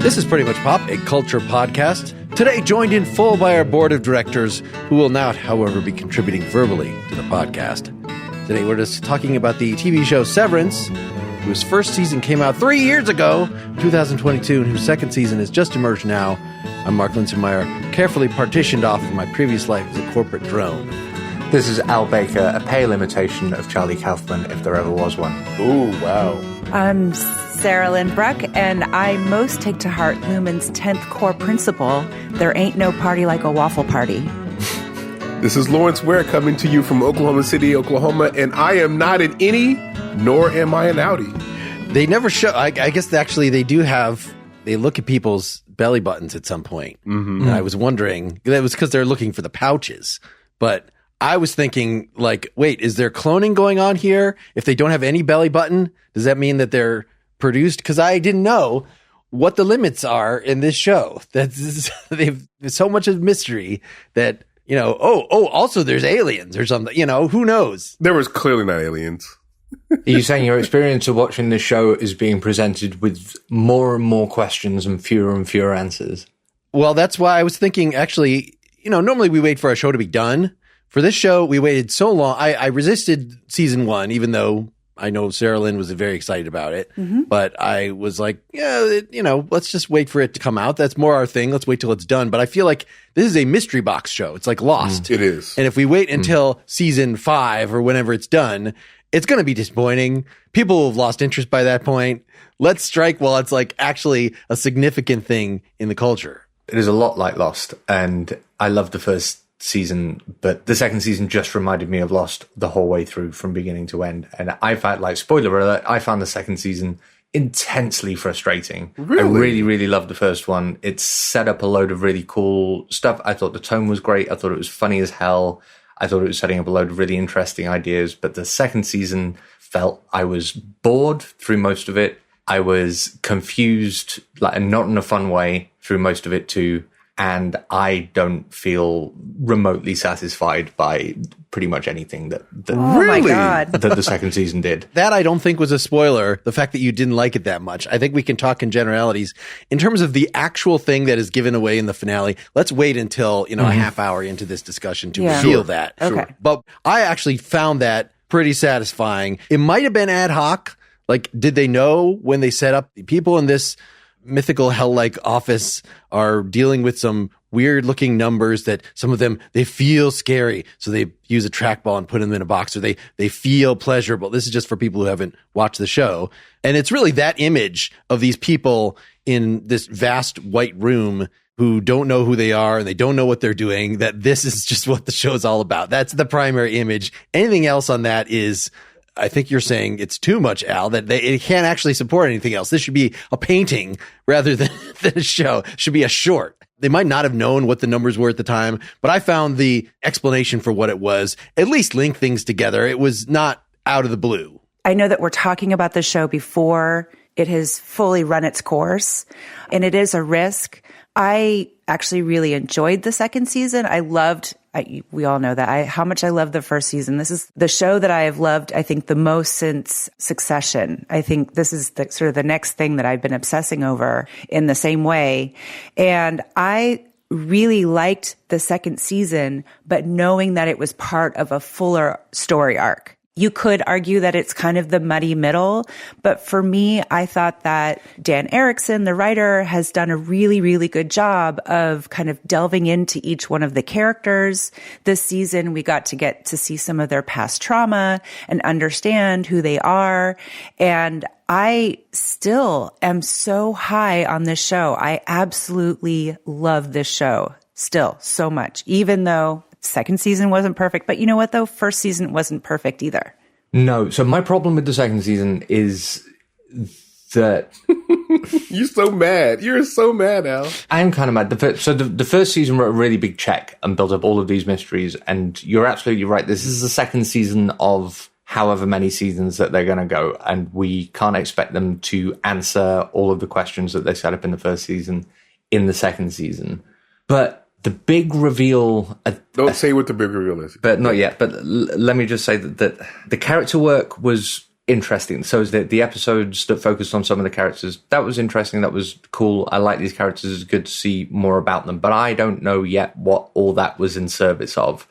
This is Pretty Much Pop, a culture podcast. Today, joined in full by our board of directors, who will not, however, be contributing verbally to the podcast. Today, we're just talking about the TV show Severance, whose first season came out 3 years ago, 2022, and whose second season has just emerged now. I'm Mark Linsenmeyer, carefully partitioned off from my previous life as a corporate drone. This is Al Baker, a pale imitation of Charlie Kaufman, if there ever was one. Ooh, wow. I'm Sarahlyn Bruck, and I most take to heart Luhmann's 10th core principle, there ain't no party like a waffle party. This is Lawrence Ware coming to you from Oklahoma City, Oklahoma, and I am not an innie, nor am I an outie. They never show, I guess actually they do have, they look at people's belly buttons at some point. Mm-hmm. And I was wondering, that was because they're looking for the pouches, but I was thinking, like, wait, is there cloning going on here? If they don't have any belly button, does that mean that they're produced? Because I didn't know what the limits are in this show. There's so much of mystery that, you know, also there's aliens or something, you know, who knows? There was clearly not aliens. Are you saying your experience of watching this show is being presented with more and more questions and fewer answers? Well, that's why I was thinking, actually, you know, normally we wait for a show to be done. For this show, we waited so long. I resisted season one, even though I know Sarahlyn was very excited about it. Mm-hmm. But I was like, yeah, you know, let's just wait for it to come out. That's more our thing. Let's wait till it's done. But I feel like this is a mystery box show. It's like Lost. It is. And if we wait until season 5 or whenever it's done, it's going to be disappointing. People will have lost interest by that point. Let's strike while it's like actually a significant thing in the culture. It is a lot like Lost. And I love the first season, but the second season just reminded me of Lost the whole way through from beginning to end. And I found, like, spoiler alert, I found the second season intensely frustrating. Really? I really loved the first one. It set up a load of really cool stuff. I thought the tone was great. I thought it was funny as hell. I thought it was setting up a load of really interesting ideas. But the second season felt I was bored through most of it. I was confused, like, and not in a fun way through most of it too. And I don't feel remotely satisfied by pretty much anything that Oh my God. that the second season did. That I don't think was a spoiler, the fact that you didn't like it that much. I think we can talk in generalities. In terms of the actual thing that is given away in the finale, let's wait until, you know, a half hour into this discussion to reveal that. Okay. But I actually found that pretty satisfying. It might have been ad hoc. Like, did they know when they set up the people in this mythical hell-like office are dealing with some weird-looking numbers that some of them, they feel scary, so they use a trackball and put them in a box, or they feel pleasurable. This is just for people who haven't watched the show. And it's really that image of these people in this vast white room who don't know who they are and they don't know what they're doing, that this is just what the show's all about. That's the primary image. Anything else on that is, I think you're saying it's too much, Al, that it can't actually support anything else. This should be a painting rather than a show. It should be a short. They might not have known what the numbers were at the time, but I found the explanation for what it was at least link things together. It was not out of the blue. I know that we're talking about the show before it has fully run its course, and it is a risk. I actually really enjoyed the second season. We all know that how much I love the first season. This is the show that I have loved, I think, the most since Succession. I think this is sort of the next thing that I've been obsessing over in the same way. And I really liked the second season, but knowing that it was part of a fuller story arc. You could argue that it's kind of the muddy middle, but for me, I thought that Dan Erickson, the writer, has done a really, really good job of kind of delving into each one of the characters. This season, we got to see some of their past trauma and understand who they are. And I still am so high on this show. I absolutely love this show still so much, even though second season wasn't perfect. But you know what, though? First season wasn't perfect either. No. So my problem with the second season is that... You're so mad. You're so mad, Al. I am kind of mad. The first season wrote a really big check and built up all of these mysteries. And you're absolutely right. This is the second season of however many seasons that they're going to go. And we can't expect them to answer all of the questions that they set up in the first season in the second season. But the big reveal... Don't say what the big reveal is. But not yet. But let me just say that the character work was interesting. So the episodes that focused on some of the characters, that was interesting. That was cool. I like these characters. It's good to see more about them. But I don't know yet what all that was in service of.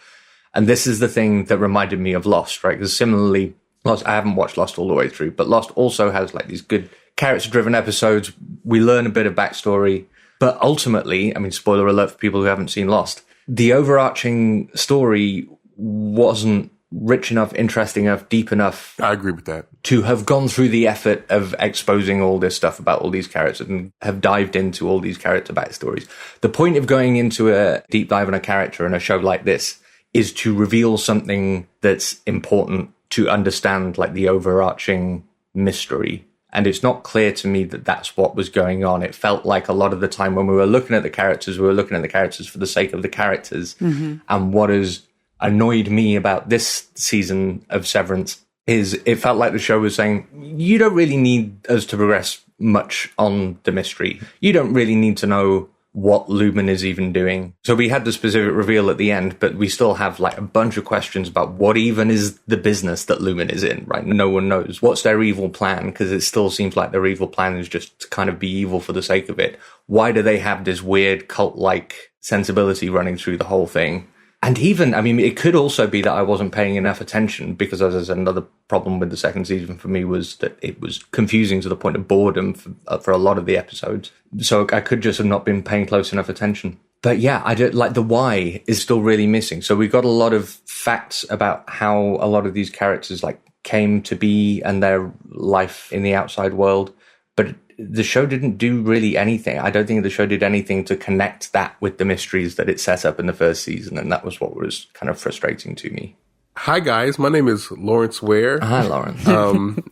And this is the thing that reminded me of Lost, right? Because similarly, Lost, I haven't watched Lost all the way through, but Lost also has like these good character-driven episodes. We learn a bit of backstory. But ultimately, I mean, spoiler alert for people who haven't seen Lost, the overarching story wasn't rich enough, interesting enough, deep enough. I agree with that. To have gone through the effort of exposing all this stuff about all these characters and have dived into all these character backstories. The point of going into a deep dive on a character in a show like this is to reveal something that's important to understand, like the overarching mystery. And it's not clear to me that that's what was going on. It felt like a lot of the time when we were looking at the characters, we were looking at the characters for the sake of the characters. Mm-hmm. And what has annoyed me about this season of Severance is it felt like the show was saying, you don't really need us to progress much on the mystery. You don't really need to know what Lumen is even doing. So we had the specific reveal at the end, but we still have like a bunch of questions about what even is the business that Lumen is in, right? No one knows. What's their evil plan? Because it still seems like their evil plan is just to kind of be evil for the sake of it. Why do they have this weird cult-like sensibility running through the whole thing? And even, I mean, it could also be that I wasn't paying enough attention because, as another problem with the second season for me, was that it was confusing to the point of boredom for a lot of the episodes. So I could just have not been paying close enough attention. But yeah, I did, like, the why is still really missing. So we got a lot of facts about how a lot of these characters like came to be and their life in the outside world, but the show didn't do really anything. I don't think the show did anything to connect that with the mysteries that it set up in the first season. And that was what was kind of frustrating to me. Hi, guys. My name is Lawrence Ware. Hi, Lawrence.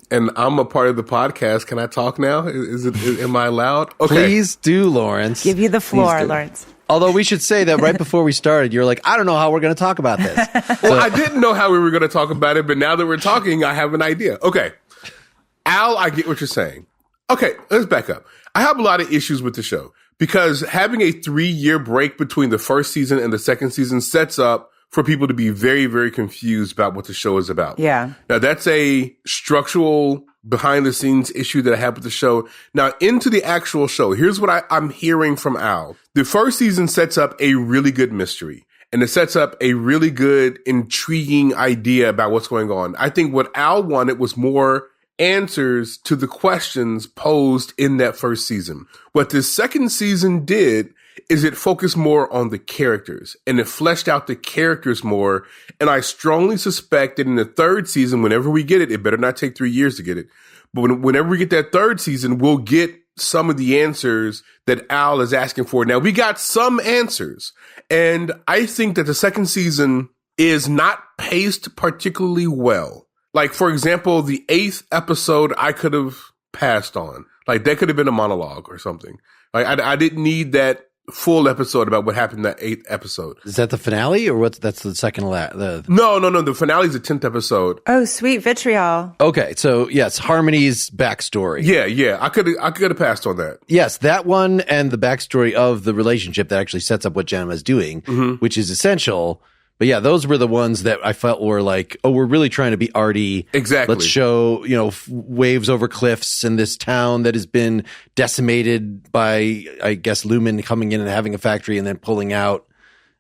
And I'm a part of the podcast. Can I talk now? Am I allowed? Okay. Please do, Lawrence. Give you the floor, Lawrence. Although we should say that right before we started, you're like, I don't know how we're going to talk about this. Well, I didn't know how we were going to talk about it, but now that we're talking, I have an idea. Okay. Al, I get what you're saying. Okay, let's back up. I have a lot of issues with the show because having a 3-year break between the first season and the second season sets up for people to be very, very confused about what the show is about. Yeah. Now, that's a structural behind the scenes issue that I have with the show. Now, into the actual show, here's what I'm hearing from Al. The first season sets up a really good mystery. And it sets up a really good, intriguing idea about what's going on. I think what Al wanted was more answers to the questions posed in that first season. What this second season did is it focused more on the characters and it fleshed out the characters more. And I strongly suspect that in the third season, whenever we get it, it better not take 3 years to get it. But whenever we get that third season, we'll get some of the answers that Al is asking for. Now, we got some answers. And I think that the second season is not paced particularly well. Like, for example, the 8th episode, I could have passed on. Like, that could have been a monologue or something. Like, I didn't need that full episode about what happened in that 8th episode. Is that the finale or that's the second? No. The finale is the 10th episode. Oh, sweet vitriol. Okay. So yes, Harmony's backstory. Yeah. I could have passed on that. Yes. That one and the backstory of the relationship that actually sets up what Jenna's doing, which is essential. But yeah, those were the ones that I felt were like, oh, we're really trying to be arty. Exactly. Let's show, waves over cliffs in this town that has been decimated by, I guess, Lumen coming in and having a factory and then pulling out.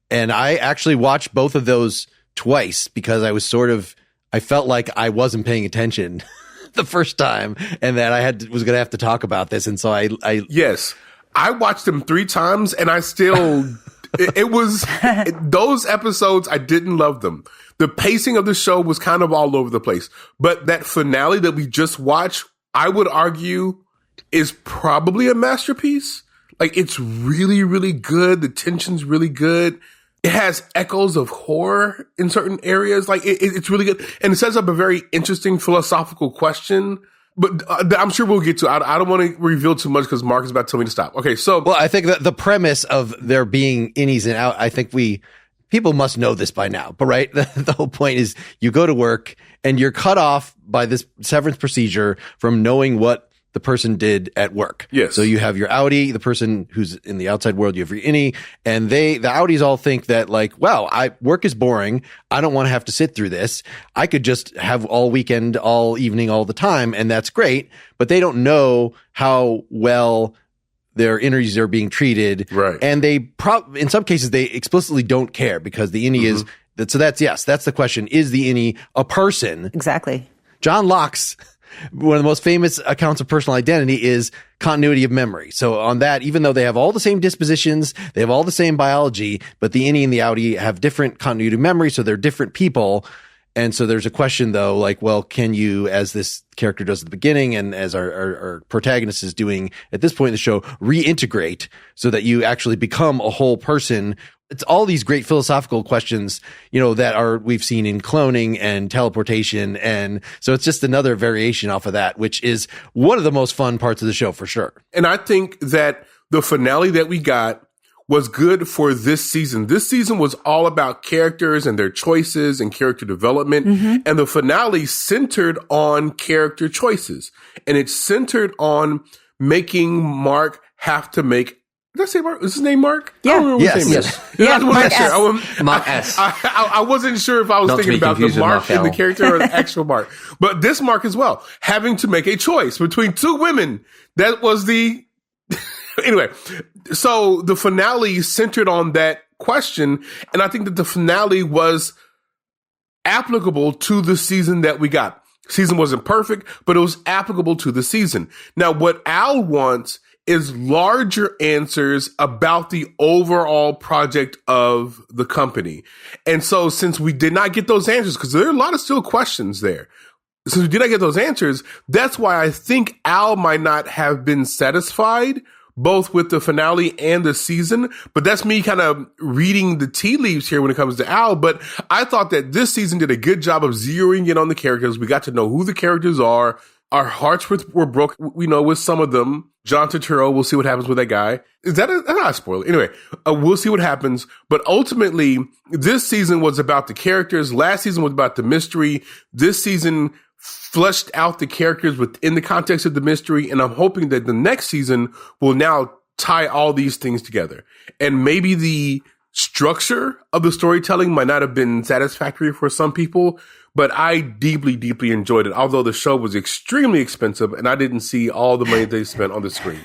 And I actually watched both of those twice because I felt like I wasn't paying attention the first time and that was going to have to talk about this. And so Yes. I watched them 3 times and I still... It was those episodes. I didn't love them. The pacing of the show was kind of all over the place. But that finale that we just watched, I would argue, is probably a masterpiece. Like, it's really, really good. The tension's really good. It has echoes of horror in certain areas. Like, it's really good. And it sets up a very interesting philosophical question. But I'm sure we'll get to it. I don't want to reveal too much because Mark is about to tell me to stop. Okay, so... Well, I think that the premise of there being innies and out, I think people must know this by now. But right, the whole point is you go to work and you're cut off by this severance procedure from knowing what the person did at work. Yes. So you have your outie, the person who's in the outside world, you have your innie, and the outies all think that like, wow, work is boring. I don't want to have to sit through this. I could just have all weekend, all evening, all the time, and that's great. But they don't know how well their innies are being treated. Right. And they in some cases, they explicitly don't care because the innie is, so that's the question. Is the innie a person? Exactly. John Locke's one of the most famous accounts of personal identity is continuity of memory. So on that, even though they have all the same dispositions, they have all the same biology, but the innie and the outie have different continuity of memory. So they're different people. And so there's a question though, like, well, can you, as this character does at the beginning and as our protagonist is doing at this point in the show, reintegrate so that you actually become a whole person? It's all these great philosophical questions, that we've seen in cloning and teleportation. And so it's just another variation off of that, which is one of the most fun parts of the show for sure. And I think that the finale that we got was good for this season. This season was all about characters and their choices and character development. And the finale centered on character choices. And it's centered on making Mark have to make. Did I say Mark? Is his name Mark? Yeah. I don't remember his name. Yes. Yeah, Mark S. Mark S. I wasn't sure if I was Not to thinking be about the confused with Mark in the Mark L. character or the actual Mark. But this Mark as well, having to make a choice between two women. That was the... Anyway, so the finale centered on that question. And I think that the finale was applicable to the season that we got. Season wasn't perfect, but it was applicable to the season. Now, what Al wants is larger answers about the overall project of the company. And so since we did not get those answers, because there are a lot of still questions there, since we did not get those answers, that's why I think Al might not have been satisfied both with the finale and the season. But that's me kind of reading the tea leaves here when it comes to Al. But I thought that this season did a good job of zeroing in on the characters. We got to know who the characters are. Our hearts were broken, with some of them. John Turturro, we'll see what happens with that guy. Is that that's not a spoiler? Anyway, we'll see what happens. But ultimately, this season was about the characters. Last season was about the mystery. This season fleshed out the characters within the context of the mystery. And I'm hoping that the next season will now tie all these things together. And maybe the structure of the storytelling might not have been satisfactory for some people, but I deeply, deeply enjoyed it, although the show was extremely expensive and I didn't see all the money they spent on the screen.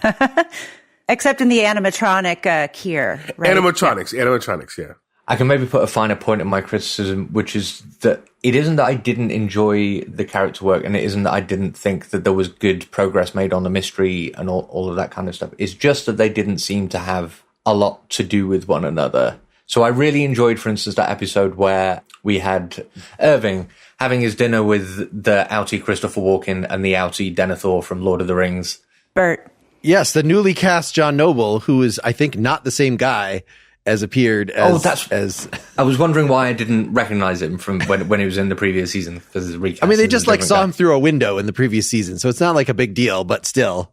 Except in the animatronic Kier. Right? Animatronics, yeah. I can maybe put a finer point in my criticism, which is that it isn't that I didn't enjoy the character work, and it isn't that I didn't think that there was good progress made on the mystery and all of that kind of stuff. It's just that they didn't seem to have a lot to do with one another. So I really enjoyed, for instance, that episode where we had Irving having his dinner with the outie Christopher Walken and the outie Denethor from Lord of the Rings. Bert. Yes, the newly cast John Noble, who is, I think, not the same guy as appeared as... I was wondering why I didn't recognize him from when he was in the previous season. Because I mean, they just saw him through a window in the previous season, so it's not like a big deal, but still.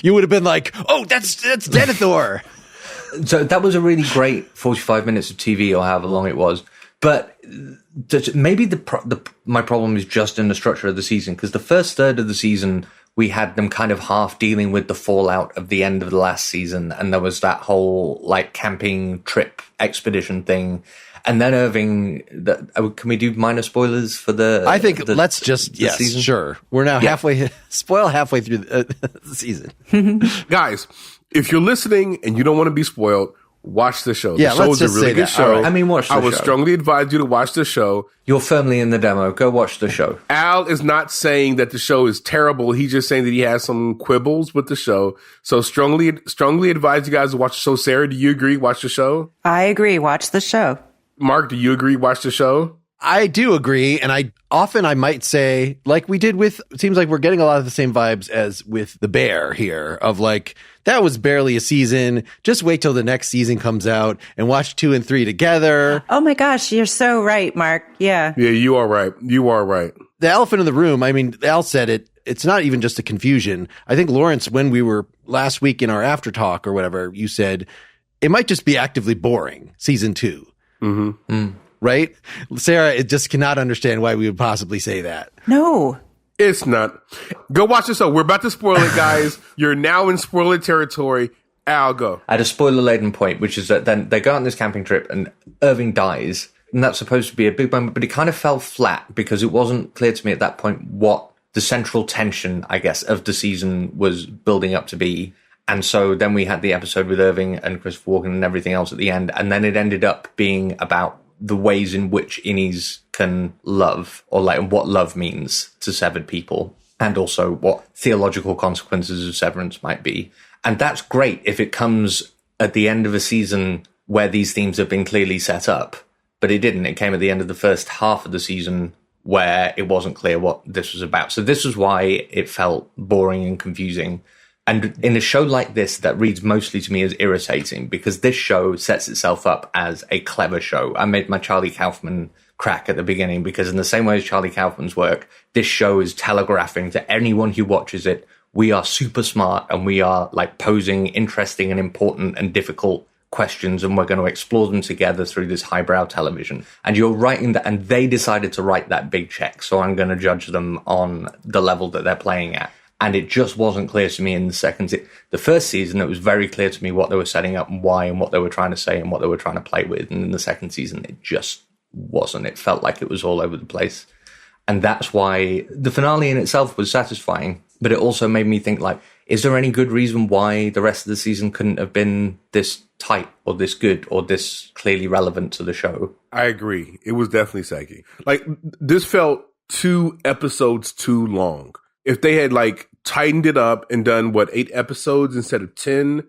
You would have been like, oh, that's Denethor. So that was a really great 45 minutes of TV or however long it was. But maybe my problem is just in the structure of the season, because the first third of the season, we had them kind of half dealing with the fallout of the end of the last season. And there was that whole camping trip expedition thing. And then Irving, can we do minor spoilers for the... I think let's just, yes, season? Sure. We're now halfway through the season. Guys, if you're listening and you don't want to be spoiled, watch the show. Yeah, the show let's is a just really say good that. show. Right. I mean, watch the show. I would strongly advise you to watch the show. You're firmly in the demo. Go watch the show. Al is not saying that the show is terrible. He's just saying that he has some quibbles with the show. So strongly advise you guys to watch the show. Sarah, do you agree? Watch the show. I agree. Watch the show. Mark, do you agree? Watch the show. I do agree. And I might say, like we did with, it seems like we're getting a lot of the same vibes as with The Bear here of that was barely a season. Just wait till the next season comes out and watch 2 and 3 together. Oh my gosh, you're so right, Mark. Yeah. Yeah, you are right. You are right. The elephant in the room, I mean, Al said it. It's not even just a confusion. I think, Lawrence, when we were last week in our after talk or whatever, you said it might just be actively boring, season 2. Mm-hmm. Right? Sarah, it just cannot understand why we would possibly say that. No. It's not. Go watch the show. We're about to spoil it, guys. You're now in spoiler territory. Al, go. I had a spoiler-laden point, which is that then they go on this camping trip and Irving dies. And that's supposed to be a big moment, but it kind of fell flat because it wasn't clear to me at that point what the central tension, I guess, of the season was building up to be. And so then we had the episode with Irving and Christopher Walken and everything else at the end. And then it ended up being about the ways in which innies can love, or like what love means to severed people, and also what theological consequences of severance might be. And that's great if it comes at the end of a season where these themes have been clearly set up. But it didn't. It came at the end of the first half of the season where it wasn't clear what this was about. So this is why it felt boring and confusing. And in a show like this that reads mostly to me as irritating, because this show sets itself up as a clever show. I made my Charlie Kaufman crack at the beginning, because in the same way as Charlie Kaufman's work, this show is telegraphing to anyone who watches it, we are super smart and we are like posing interesting and important and difficult questions, and we're going to explore them together through this highbrow television. And you're writing that, and they decided to write that big check, so I'm going to judge them on the level that they're playing at. And it just wasn't clear to me in the first season. It was very clear to me what they were setting up and why, and what they were trying to say and what they were trying to play with. And in the second season, it just wasn't. It felt like it was all over the place. And that's why the finale in itself was satisfying, but it also made me think, like, is there any good reason why the rest of the season couldn't have been this tight or this good or this clearly relevant to the show? I agree. It was definitely saggy. Like, this felt 2 episodes too long. If they had like tightened it up and done 8 episodes instead of 10,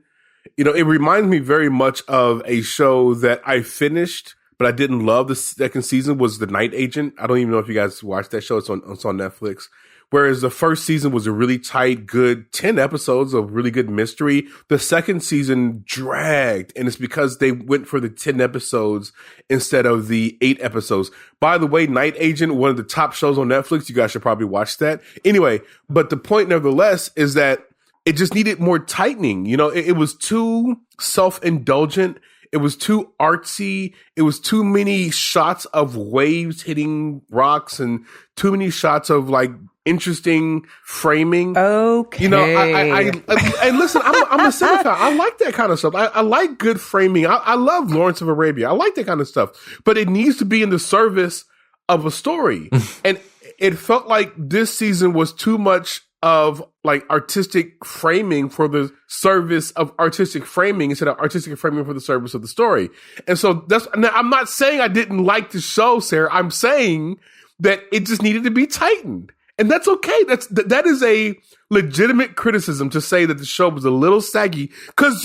it reminds me very much of a show that I finished, but I didn't love. The second season was The Night Agent. I don't even know if you guys watched that show. It's on Netflix. Whereas the first season was a really tight, good 10 episodes of really good mystery. The second season dragged, and it's because they went for the 10 episodes instead of the 8 episodes. By the way, Night Agent, one of the top shows on Netflix. You guys should probably watch that. Anyway, but the point nevertheless is that it just needed more tightening. It was too self-indulgent. It was too artsy. It was too many shots of waves hitting rocks and too many shots of like interesting framing. Okay. And listen, I'm a cinephile. I like that kind of stuff. I like good framing. I love Lawrence of Arabia. I like that kind of stuff, but it needs to be in the service of a story. And it felt like this season was too much of like artistic framing for the service of artistic framing instead of artistic framing for the service of the story. And so now I'm not saying I didn't like the show, Sarah. I'm saying that it just needed to be tightened. And that's okay. That is a legitimate criticism to say that the show was a little saggy, because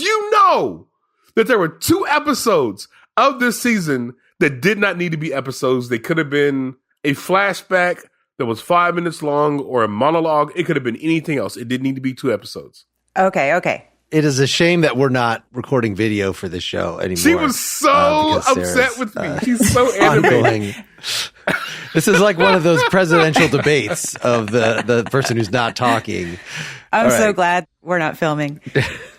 that there were 2 episodes of this season that did not need to be episodes. They could have been a flashback that was 5 minutes long or a monologue. It could have been anything else. It didn't need to be 2 episodes. Okay. It is a shame that we're not recording video for this show anymore. She was so upset with me. She's so animated. This is like one of those presidential debates of the person who's not talking. I'm so glad we're not filming.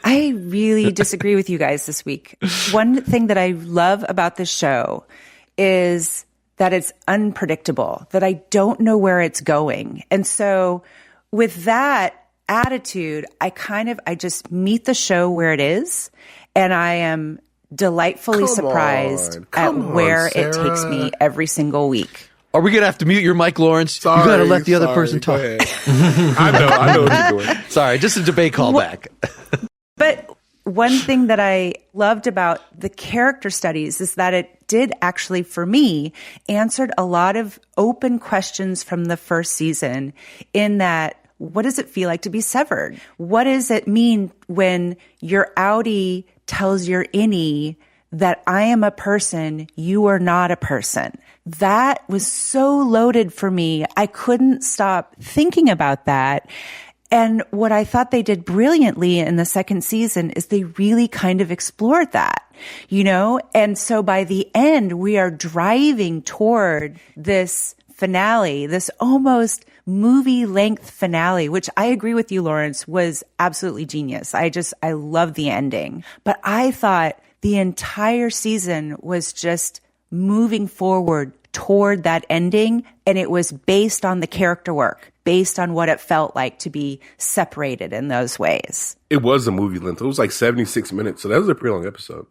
I really disagree with you guys this week. One thing that I love about this show is that it's unpredictable, that I don't know where it's going. And so with that attitude, I just meet the show where it is, and I am delightfully surprised at where it takes me every single week. Are we going to have to mute your mic, Lawrence? Sorry, you got to let the other person talk. I know what you're doing. Sorry, just a debate callback. But one thing that I loved about the character studies is that it did actually, for me, answered a lot of open questions from the first season, in that, what does it feel like to be severed? What does it mean when your outie tells your innie that I am a person, you are not a person? That was so loaded for me. I couldn't stop thinking about that. And what I thought they did brilliantly in the second season is they really kind of explored that, And so by the end, we are driving toward this finale, this almost movie-length finale, which I agree with you, Lawrence, was absolutely genius. I love the ending. But I thought the entire season was just moving forward toward that ending. And it was based on the character work, based on what it felt like to be separated in those ways. It was a movie length. It was like 76 minutes. So that was a pretty long episode.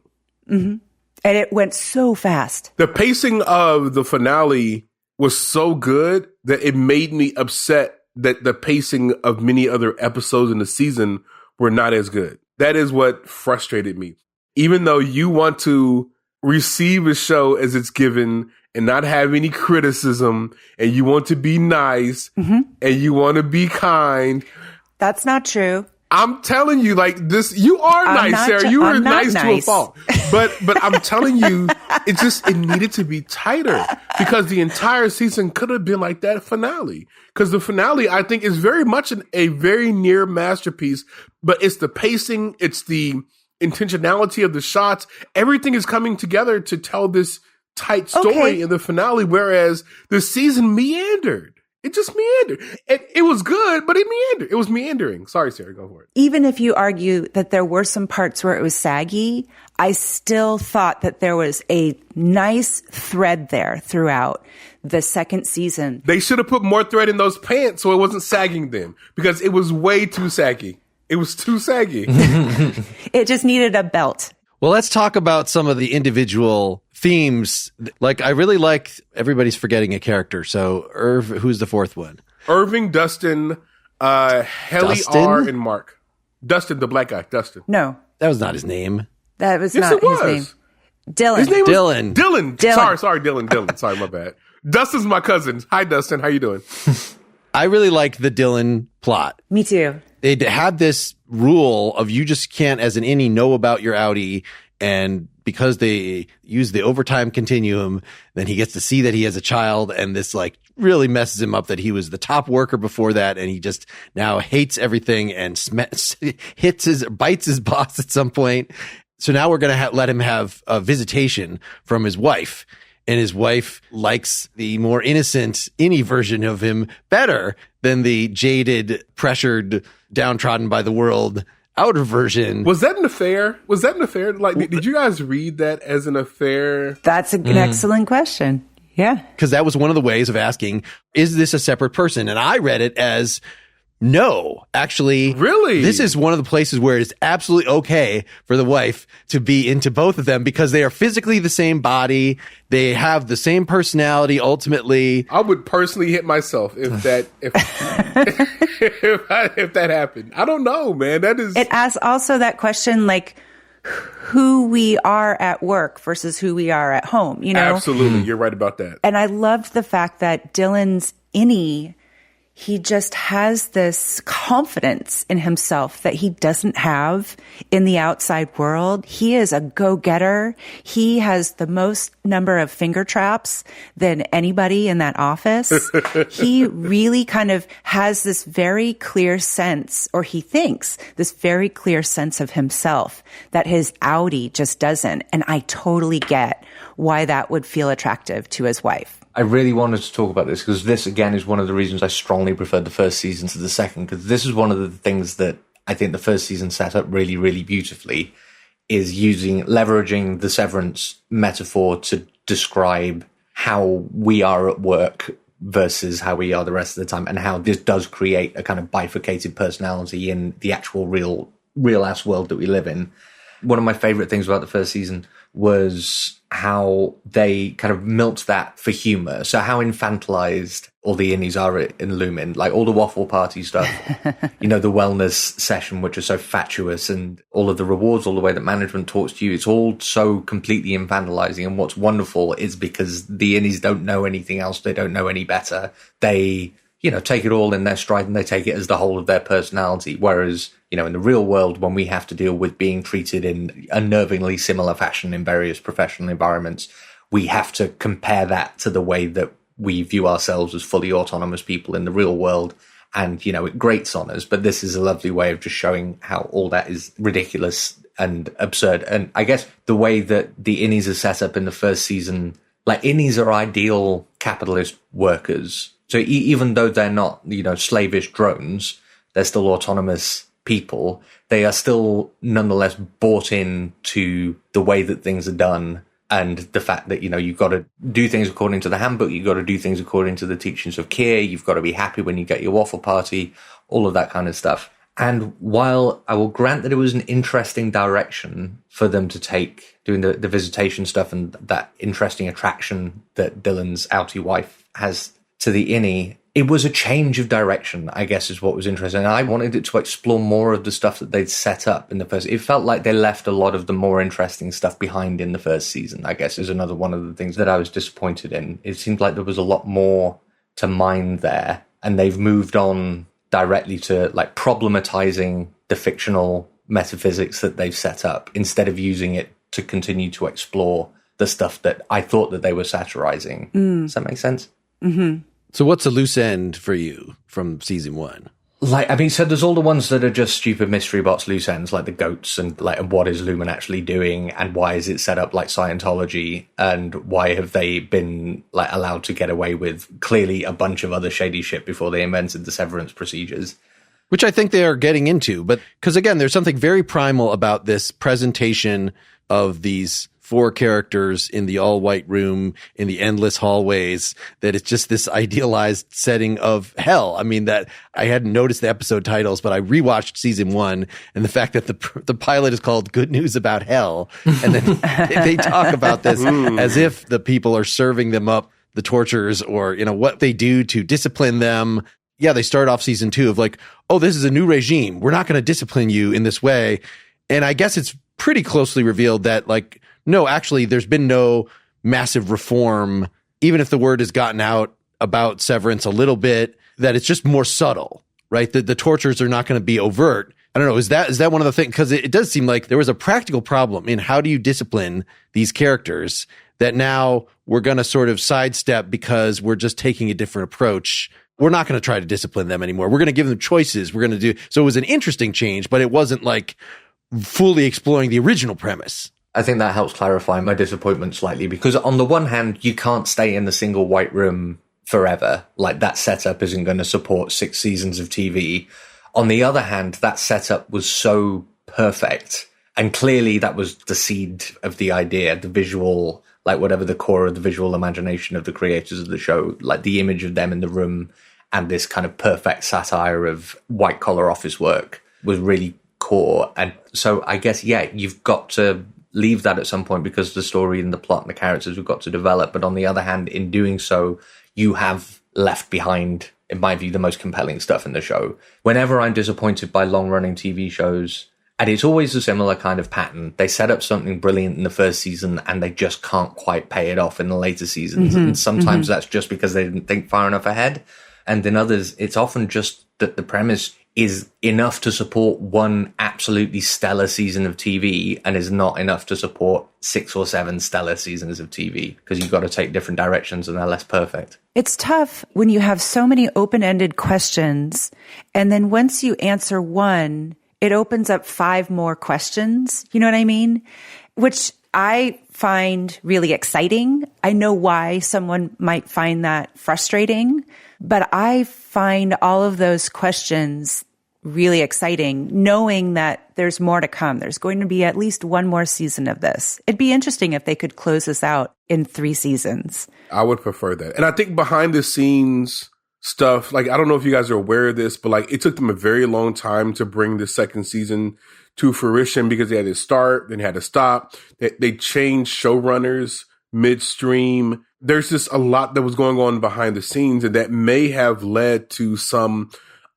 Mm-hmm. And it went so fast. The pacing of the finale was so good that it made me upset that the pacing of many other episodes in the season were not as good. That is what frustrated me. Even though you want to receive a show as it's given and not have any criticism, and you want to be nice, and you want to be kind. That's not true. I'm telling you, like this, you are nice, Sarah. You were nice to a fault. But I'm telling you, it needed to be tighter because the entire season could have been like that finale. Because the finale, I think, is very much a very near masterpiece, but it's the pacing, it's the intentionality of the shots. Everything is coming together to tell this tight story in the finale, whereas the season meandered. It just meandered. It was good, but it meandered. It was meandering. Sorry, Sarah, go for it. Even if you argue that there were some parts where it was saggy, I still thought that there was a nice thread there throughout the second season. They should have put more thread in those pants so it wasn't sagging them, because it was way too saggy. It was too saggy. It just needed a belt. Well, let's talk about some of the individual themes. Like, I really like everybody's forgetting a character. So, Irv, who's the fourth one? Irving, Dustin, Helly, Dustin? R, and Mark. Dustin, the black guy, Dustin. No, That was not his name. that was Yes, not it was. his name. Dylan. His name was Dylan. Dylan. Sorry, Dylan. Sorry, my bad. Dustin's my cousin. Hi, Dustin. How you doing? I really liked the Dylan plot. Me too. They had this rule of you just can't, as an innie, know about your outie. And because they use the overtime continuum, then he gets to see that he has a child, and this like really messes him up that he was the top worker before that, and he just now hates everything and bites his boss at some point. So now we're going to let him have a visitation from his wife. And his wife likes the more innocent, innie version of him better than the jaded, pressured, downtrodden by the world outer version. Was that an affair? Like, did you guys read that as an affair? That's an excellent question. Yeah. Because that was one of the ways of asking, is this a separate person? And I read it as, no, actually. Really? This is one of the places where it's absolutely okay for the wife to be into both of them because they are physically the same body. They have the same personality ultimately. I would personally hit myself if that if that happened. I don't know, man. That is. It asks also that question, like, who we are at work versus who we are at home, you know? Absolutely. You're right about that. And I loved the fact that Dylan's innie, he just has this confidence in himself that he doesn't have in the outside world. He is a go-getter. He has the most number of finger traps than anybody in that office. He really kind of has this very clear sense, or he thinks this very clear sense of himself that his outie just doesn't. And I totally get why that would feel attractive to his wife. I really wanted to talk about this because this, again, is one of the reasons I strongly preferred the first season to the second, because this is one of the things that I think the first season set up really, really beautifully, is leveraging the Severance metaphor to describe how we are at work versus how we are the rest of the time, and how this does create a kind of bifurcated personality in the actual real-ass world that we live in. One of my favorite things about the first season was how they kind of milked that for humor. So how infantilized all the innies are in Lumen, like all the waffle party stuff, you know, the wellness session, which is so fatuous, and all of the rewards, all the way that management talks to you. It's all so completely infantilizing. And what's wonderful is because the innies don't know anything else. They don't know any better. They, you know, take it all in their stride, and they take it as the whole of their personality. Whereas, you know, in the real world, when we have to deal with being treated in unnervingly similar fashion in various professional environments, we have to compare that to the way that we view ourselves as fully autonomous people in the real world. And, you know, it grates on us. But this is a lovely way of just showing how all that is ridiculous and absurd. And I guess the way that the innies are set up in the first season, like, innies are ideal capitalist workers. So even though they're not, you know, slavish drones, they're still autonomous people. They are still nonetheless bought in to the way that things are done. and the fact that, you've got to do things according to the handbook, you've got to do things according to the teachings of Keir, you've got to be happy when you get your waffle party, all of that kind of stuff. And while I will grant that it was an interesting direction for them to take, doing the visitation stuff and that interesting attraction that Dylan's outie wife has to the innie, it was a change of direction, I guess, is what was interesting. I wanted it to explore more of the stuff that they'd set up in the first. It felt like they left a lot of the more interesting stuff behind in the first season, I guess, is another one of the things that I was disappointed in. It seemed like there was a lot more to mine there, and they've moved on directly to like problematizing the fictional metaphysics that they've set up instead of using it to continue to explore the stuff that I thought that they were satirizing. Does that make sense? Mm-hmm. So what's a loose end for you from season 1? So there's all the ones that are just stupid mystery box loose ends, like the goats and what is Lumen actually doing, and why is it set up like Scientology, and why have they been allowed to get away with clearly a bunch of other shady shit before they invented the severance procedures. Which I think they are getting into, but because again, there's something very primal about this presentation of these 4 characters in the all-white room, in the endless hallways, that it's just this idealized setting of hell. I mean, that I hadn't noticed the episode titles, but I rewatched season 1, and the fact that the pilot is called Good News About Hell, and then they talk about this as if the people are serving them up the tortures or, what they do to discipline them. Yeah, they start off season 2 of like, oh, this is a new regime. We're not going to discipline you in this way. And I guess it's pretty closely revealed that no, actually, there's been no massive reform, even if the word has gotten out about Severance a little bit, that it's just more subtle, right? The tortures are not going to be overt. I don't know. Is that one of the things? Because it does seem like there was a practical problem in how do you discipline these characters that now we're going to sort of sidestep because we're just taking a different approach. We're not going to try to discipline them anymore. We're going to give them choices. We're going to do. So it was an interesting change, but it wasn't like fully exploring the original premise. I think that helps clarify my disappointment slightly, because on the one hand, you can't stay in the single white room forever. That setup isn't going to support 6 seasons of TV. On the other hand, that setup was so perfect. And clearly that was the seed of the idea, the visual, whatever the core of the visual imagination of the creators of the show, the image of them in the room and this kind of perfect satire of white collar office work was really core. And so I guess, you've got to leave that at some point because the story and the plot and the characters have got to develop. But on the other hand, in doing so, you have left behind, in my view, the most compelling stuff in the show. Whenever I'm disappointed by long-running TV shows, and it's always a similar kind of pattern, they set up something brilliant in the first season and they just can't quite pay it off in the later seasons. And sometimes that's just because they didn't think far enough ahead. And in others, it's often just that the premise is enough to support one absolutely stellar season of TV and is not enough to support 6 or 7 stellar seasons of TV, because you've got to take different directions and they're less perfect. It's tough when you have so many open-ended questions, and then once you answer one, it opens up 5 more questions. You know what I mean? Which I find really exciting. I know why someone might find that frustrating, but I find all of those questions really exciting, knowing that there's more to come. There's going to be at least one more season of this. It'd be interesting if they could close this out in 3 seasons. I would prefer that. And I think behind the scenes stuff, I don't know if you guys are aware of this, but it took them a very long time to bring the second season to fruition because they had to start, then had to stop. They changed showrunners midstream. There's just a lot that was going on behind the scenes, and that may have led to some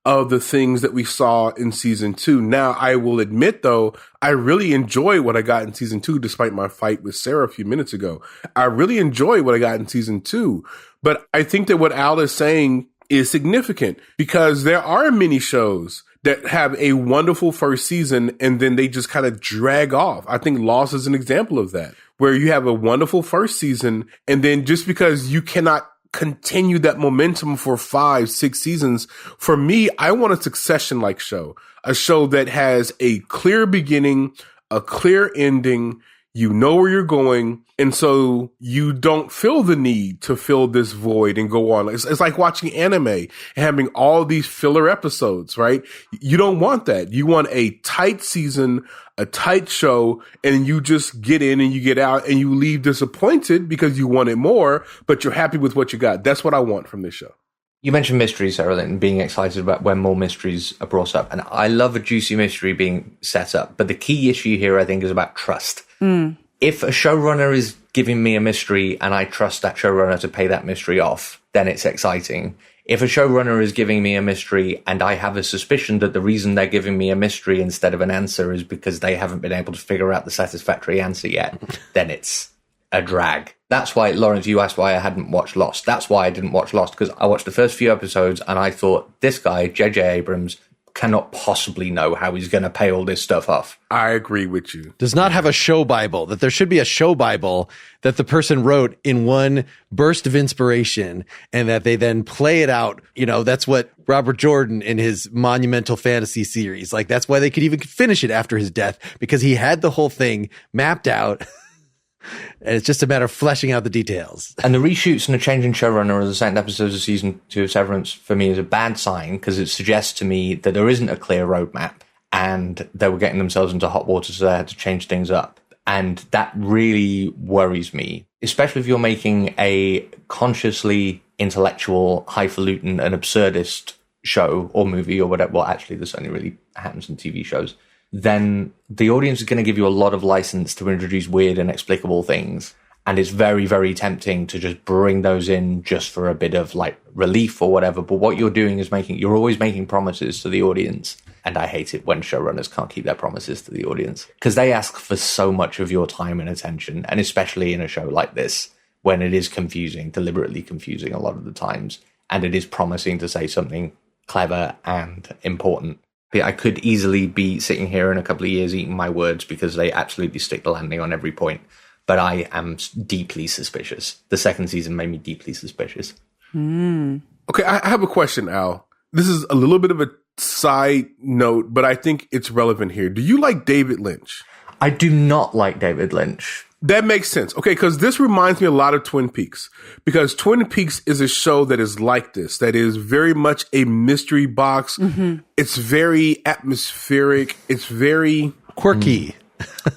of the things that we saw in season 2. Now, I will admit, though, I really enjoy what I got in season 2, despite my fight with Sarah a few minutes ago. I really enjoy what I got in season 2. But I think that what Al is saying is significant, because there are many shows that have a wonderful first season and then they just kind of drag off. I think Lost is an example of that, where you have a wonderful first season and then just because you cannot continue that momentum for 5, 6 seasons, for me, I want a Succession-like show, a show that has a clear beginning, a clear ending. You know where you're going. And so you don't feel the need to fill this void and go on. It's like watching anime and having all these filler episodes, right? You don't want that. You want a tight season, a tight show, and you just get in and you get out and you leave disappointed because you wanted more, but you're happy with what you got. That's what I want from this show. You mentioned mysteries, Sarahlyn, and being excited about when more mysteries are brought up. And I love a juicy mystery being set up. But the key issue here, I think, is about trust. If a showrunner is giving me a mystery and I trust that showrunner to pay that mystery off, then it's exciting. If a showrunner is giving me a mystery and I have a suspicion that the reason they're giving me a mystery instead of an answer is because they haven't been able to figure out the satisfactory answer yet, then it's a drag. That's why, Lawrence, you asked why I hadn't watched Lost. That's why I didn't watch Lost, because I watched the first few episodes and I thought, this guy, J.J. Abrams, cannot possibly know how he's going to pay all this stuff off. I agree with you. Does not have a show Bible, that there should be a show Bible that the person wrote in one burst of inspiration and that they then play it out. You know, that's what Robert Jordan in his monumental fantasy series, like that's why they could even finish it after his death, because he had the whole thing mapped out. And it's just a matter of fleshing out the details. And the reshoots and the change in showrunner of the second episodes of season 2 of Severance for me is a bad sign, because it suggests to me that there isn't a clear roadmap and they were getting themselves into hot water, so they had to change things up. And that really worries me, especially if you're making a consciously intellectual, highfalutin and absurdist show or movie or whatever. Well, actually, this only really happens in TV shows. Then the audience is going to give you a lot of license to introduce weird, inexplicable things. And it's very, very tempting to just bring those in just for a bit of like relief or whatever. But what you're doing is you're always making promises to the audience. And I hate it when showrunners can't keep their promises to the audience, because they ask for so much of your time and attention. And especially in a show like this, when it is confusing, deliberately confusing a lot of the times, and it is promising to say something clever and important. I could easily be sitting here in a couple of years eating my words because they absolutely stick the landing on every point. But I am deeply suspicious. The second season made me deeply suspicious. Okay, I have a question, Al. This is a little bit of a side note, but I think it's relevant here. Do you like David Lynch? I do not like David Lynch. That makes sense. Okay, because this reminds me a lot of Twin Peaks. Because Twin Peaks is a show that is like this, that is very much a mystery box. It's very atmospheric. It's very quirky,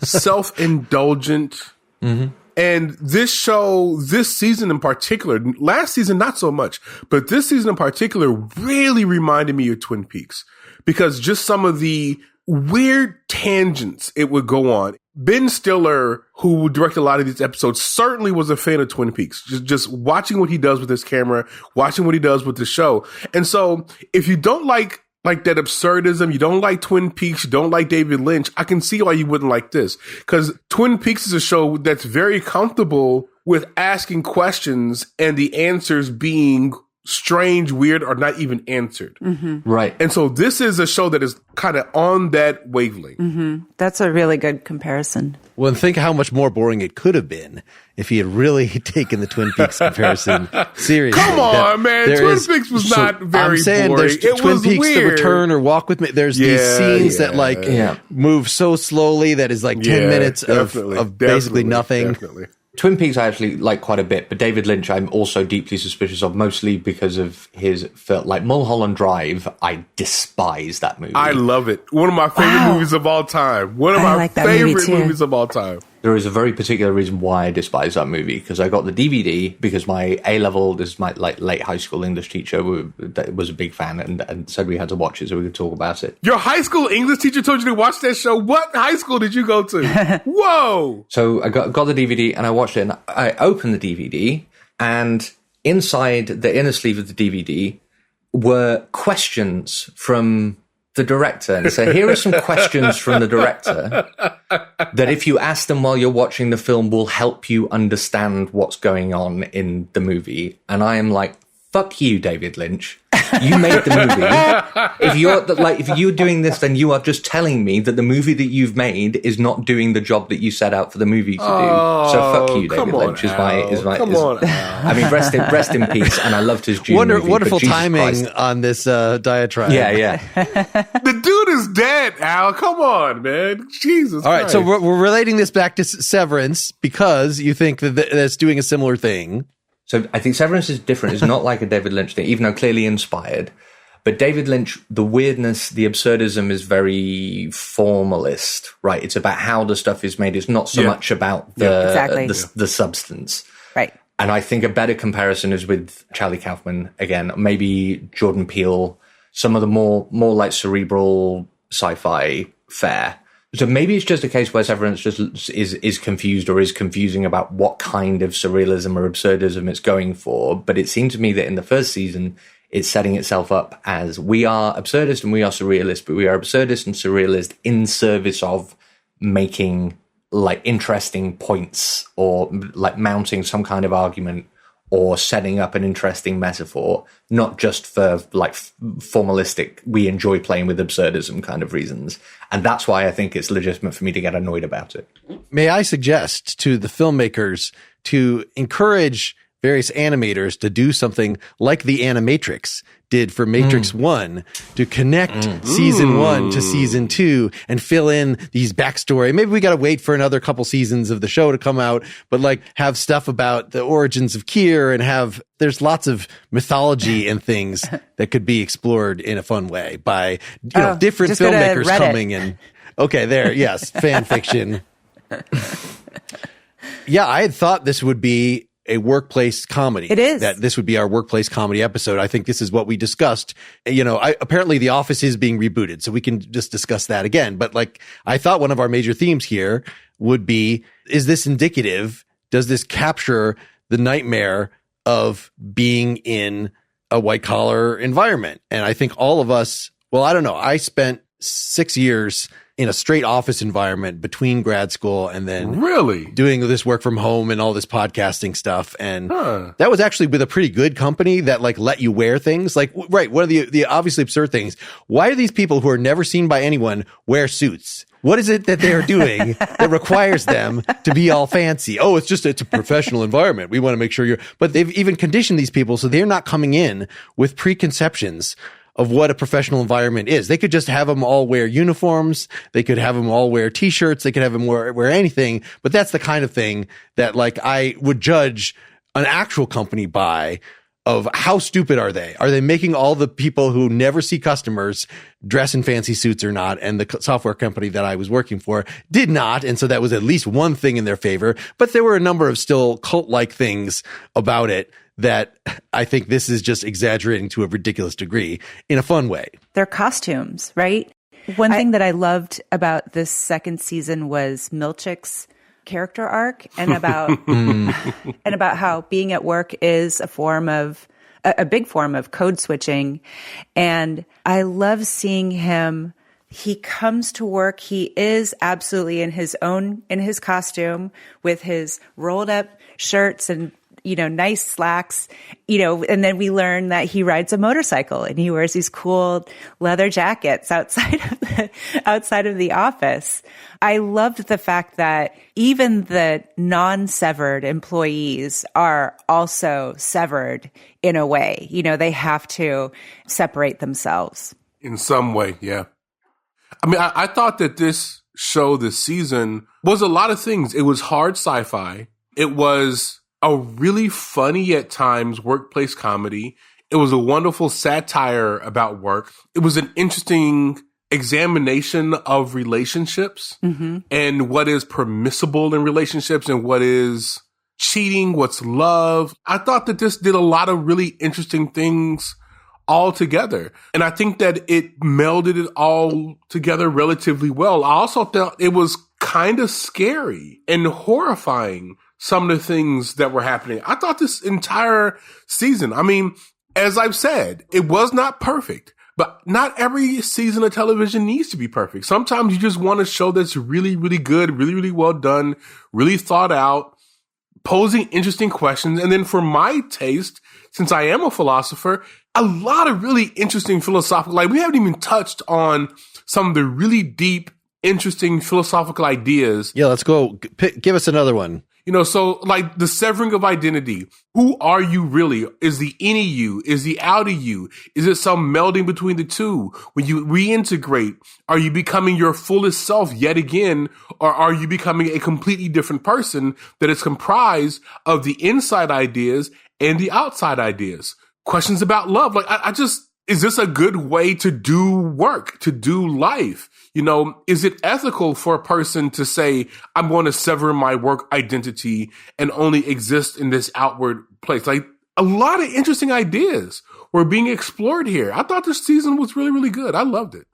self-indulgent. And this show, this season in particular, last season not so much, but this season in particular really reminded me of Twin Peaks. Because just some of the weird tangents it would go on. Ben Stiller, who directed a lot of these episodes, certainly was a fan of Twin Peaks. Just watching what he does with his camera, watching what he does with the show. And so if you don't like that absurdism, you don't like Twin Peaks, you don't like David Lynch, I can see why you wouldn't like this. Because Twin Peaks is a show that's very comfortable with asking questions and the answers being strange, weird, or not even answered. Right. And so this is a show that is kind of on that wavelength. That's a really good comparison. Well, and think how much more boring it could have been if he had really taken the Twin Peaks comparison seriously. Come on, man. Twin Peaks was not very I'm saying boring. There's It Twin was Peaks weird. The Return or Walk With Me. There's these scenes that move so slowly that is like 10 minutes of basically nothing. Definitely. Twin Peaks I actually like quite a bit, but David Lynch I'm also deeply suspicious of, mostly because of his film. Like Mulholland Drive, I despise that movie. I love it. One of my favorite movies of all time. One of my like that movie favorite too. movies of all time. There is a very particular reason why I despise that movie, because I got the DVD because my A-level, this is my like late high school English teacher was a big fan and said we had to watch it so we could talk about it. Your high school English teacher told you to watch that show? What high school did you go to? Whoa! So I got the DVD and I watched it, and I opened the DVD, and inside the inner sleeve of the DVD were questions from the director. And so here are some questions from the director that if you ask them while you're watching the film will help you understand what's going on in the movie. And I am like, fuck you, David Lynch. You made the movie. If you're doing this, then you are just telling me that the movie that you've made is not doing the job that you set out for the movie to do. So fuck you, David Lynch. I mean, rest in peace. And I loved his June movie. Wonderful timing on this diatribe. Yeah. The dude is dead, Al. Come on, man. Jesus. All right, Christ. so we're relating this back to Severance because you think that that's doing a similar thing. So I think Severance is different. It's not like a David Lynch thing, even though clearly inspired. But David Lynch, the weirdness, the absurdism is very formalist, right? It's about how the stuff is made. It's not so much about the substance. Right. And I think a better comparison is with Charlie Kaufman again, maybe Jordan Peele, some of the more like cerebral sci-fi fare. So maybe it's just a case where Severance just is confused or is confusing about what kind of surrealism or absurdism it's going for. But it seemed to me that in the first season, it's setting itself up as we are absurdist and we are surrealist, but we are absurdist and surrealist in service of making like interesting points or like mounting some kind of argument or setting up an interesting metaphor, not just for like formalistic, we enjoy playing with absurdism kind of reasons. And that's why I think it's legitimate for me to get annoyed about it. May I suggest to the filmmakers to encourage various animators to do something like the Animatrix did for Matrix 1 to connect season 1 to season 2 and fill in these backstory. Maybe we got to wait for another couple seasons of the show to come out, but like have stuff about the origins of Keir and there's lots of mythology and things that could be explored in a fun way by different filmmakers coming in. Okay, there. Yes. Fan fiction. Yeah. I had thought this would be a workplace comedy. It is. That this would be our workplace comedy episode. I think this is what we discussed. Apparently The Office is being rebooted, so we can just discuss that again. But like, I thought one of our major themes here would be, is this indicative? Does this capture the nightmare of being in a white collar environment? And I think all of us, well, I don't know. I spent 6 years in a straight office environment between grad school and then doing this work from home and all this podcasting stuff. And that was actually with a pretty good company that like let you wear things like, right. What are the obviously absurd things? Why do these people who are never seen by anyone wear suits? What is it that they're doing that requires them to be all fancy? Oh, it's a professional environment. We want to make sure but they've even conditioned these people so they're not coming in with preconceptions of what a professional environment is. They could just have them all wear uniforms. They could have them all wear t-shirts. They could have them wear anything. But that's the kind of thing that like I would judge an actual company by of how stupid are they? Are they making all the people who never see customers dress in fancy suits or not? And the software company that I was working for did not. And so that was at least one thing in their favor. But there were a number of still cult-like things about it that I think this is just exaggerating to a ridiculous degree in a fun way. Their costumes, right? One thing that I loved about this second season was Milchick's character arc and about how being at work is a big form of code switching. And I love seeing him. He comes to work. He is absolutely in his costume with his rolled up shirts and nice slacks, and then we learn that he rides a motorcycle and he wears these cool leather jackets outside of the office. I loved the fact that even the non-severed employees are also severed in a way. They have to separate themselves. In some way, yeah. I mean, I thought that this show this season was a lot of things. It was hard sci-fi. It was a really funny at times workplace comedy. It was a wonderful satire about work. It was an interesting examination of relationships and what is permissible in relationships and what is cheating, what's love. I thought that this did a lot of really interesting things all together. And I think that it melded it all together relatively well. I also thought it was kind of scary and horrifying, some of the things that were happening. I thought this entire season, I mean, as I've said, it was not perfect, but not every season of television needs to be perfect. Sometimes you just want a show that's really, really good, really, really well done, really thought out, posing interesting questions. And then for my taste, since I am a philosopher, a lot of really interesting philosophical, like we haven't even touched on some of the really deep, interesting philosophical ideas. Yeah, let's go. Give us another one. You know, so like the severing of identity. Who are you really? Is the innie you? Is the outie you? Is it some melding between the two? When you reintegrate, are you becoming your fullest self yet again? Or are you becoming a completely different person that is comprised of the inside ideas and the outside ideas? Questions about love. Like, is this a good way to do work, to do life? You know, is it ethical for a person to say, I'm going to sever my work identity and only exist in this outward place? Like, a lot of interesting ideas were being explored here. I thought this season was really, really good. I loved it.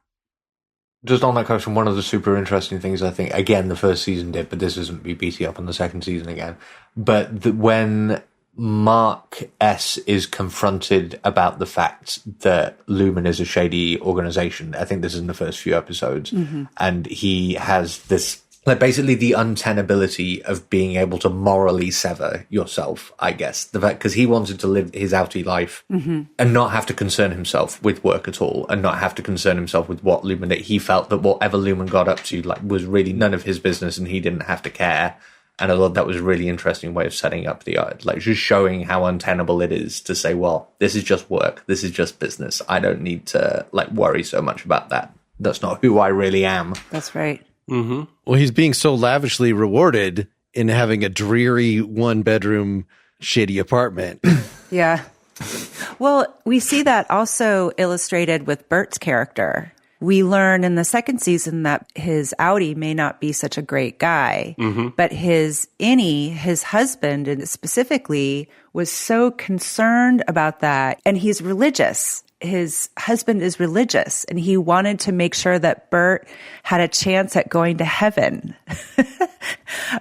Just on that question, one of the super interesting things I think, again, the first season did, but this isn't me beating up on the second season again, but when Mark S. is confronted about the fact that Lumen is a shady organization. I think this is in the first few episodes. Mm-hmm. And he has this, like, basically the untenability of being able to morally sever yourself, I guess. The fact, because he wanted to live his outie life and not have to concern himself with work at all and not have to concern himself with what Lumen, that he felt that whatever Lumen got up to, like, was really none of his business and he didn't have to care. And I thought that was a really interesting way of setting up the art, like just showing how untenable it is to say, well, this is just work. This is just business. I don't need to like worry so much about that. That's not who I really am. That's right. Mm-hmm. Well, he's being so lavishly rewarded in having a dreary 1-bedroom shitty apartment. Yeah. Well, we see that also illustrated with Bert's character. We learn in the second season that his outie may not be such a great guy, but his innie, his husband and specifically, was so concerned about that. And he's religious. His husband is religious, and he wanted to make sure that Bert had a chance at going to heaven,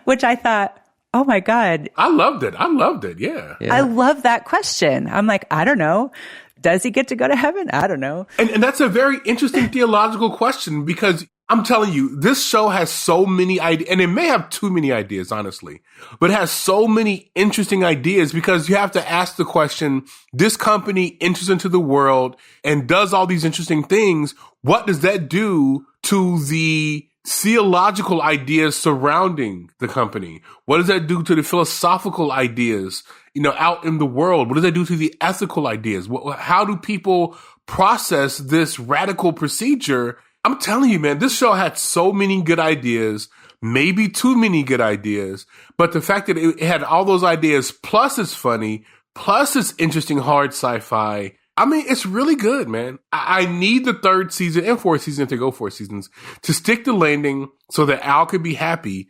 which I thought, oh my God. I loved it. Yeah. I love that question. I'm like, I don't know. Does he get to go to heaven? I don't know. And that's a very interesting theological question, because I'm telling you, this show has so many ideas, and it may have too many ideas, honestly, but it has so many interesting ideas because you have to ask the question, this company enters into the world and does all these interesting things. What does that do to the theological ideas surrounding the company? What does that do to the philosophical ideas, you know, out in the world? What does that do to the ethical ideas? How do people process this radical procedure? I'm telling you, man, this show had so many good ideas, maybe too many good ideas, but the fact that it had all those ideas, plus it's funny, plus it's interesting, hard sci-fi. I mean, it's really good, man. I need the third season and fourth season, if they go 4 seasons, to stick the landing so that Al could be happy.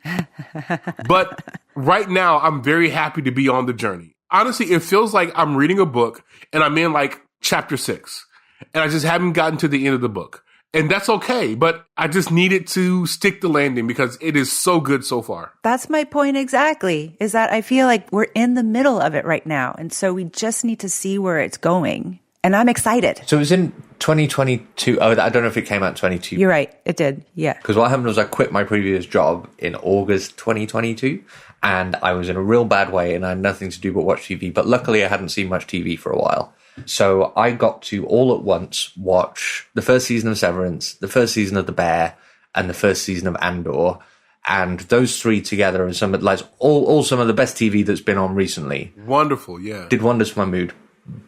But right now, I'm very happy to be on the journey. Honestly, it feels like I'm reading a book and I'm in like chapter 6 and I just haven't gotten to the end of the book. And that's okay, but I just needed to stick the landing because it is so good so far. That's my point exactly, is that I feel like we're in the middle of it right now. And so we just need to see where it's going. And I'm excited. So it was in 2022. Oh, I don't know if it came out in 22. You're right. It did. Yeah. Because what happened was I quit my previous job in August 2022. And I was in a real bad way and I had nothing to do but watch TV. But luckily I hadn't seen much TV for a while. So I got to all at once watch the first season of Severance, the first season of The Bear, and the first season of Andor. And those three together are some of, like, all some of the best TV that's been on recently. Wonderful, yeah. Did wonders for my mood.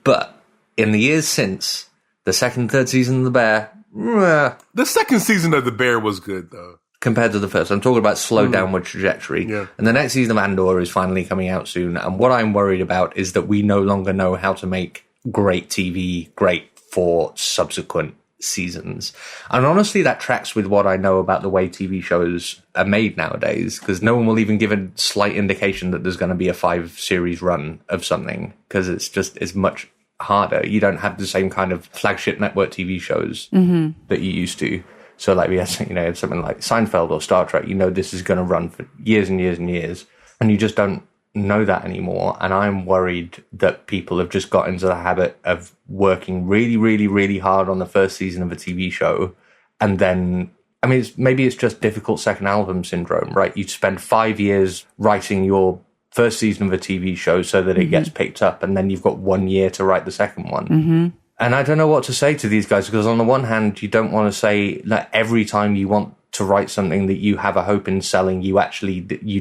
But in the years since, the second, third season of The Bear, the second season of The Bear was good, though. Compared to the first. I'm talking about slow downward trajectory. Yeah. And the next season of Andor is finally coming out soon. And what I'm worried about is that we no longer know how to make great TV great for subsequent seasons. And honestly, that tracks with what I know about the way TV shows are made nowadays, because no one will even give a slight indication that there's going to be a 5-series run of something, because it's much harder. You don't have the same kind of flagship network TV shows that you used to. So like we had, something like Seinfeld or Star Trek, this is going to run for years and years and years, and you just don't know that anymore. And I'm worried that people have just got into the habit of working really, really, really hard on the first season of a TV show, and then, maybe it's just difficult second album syndrome, right? You spend 5 years writing your first season of a TV show so that it gets picked up, and then you've got 1 year to write the second one. And I don't know what to say to these guys, because on the one hand, you don't want to say that every time you want to write something that you have a hope in selling, you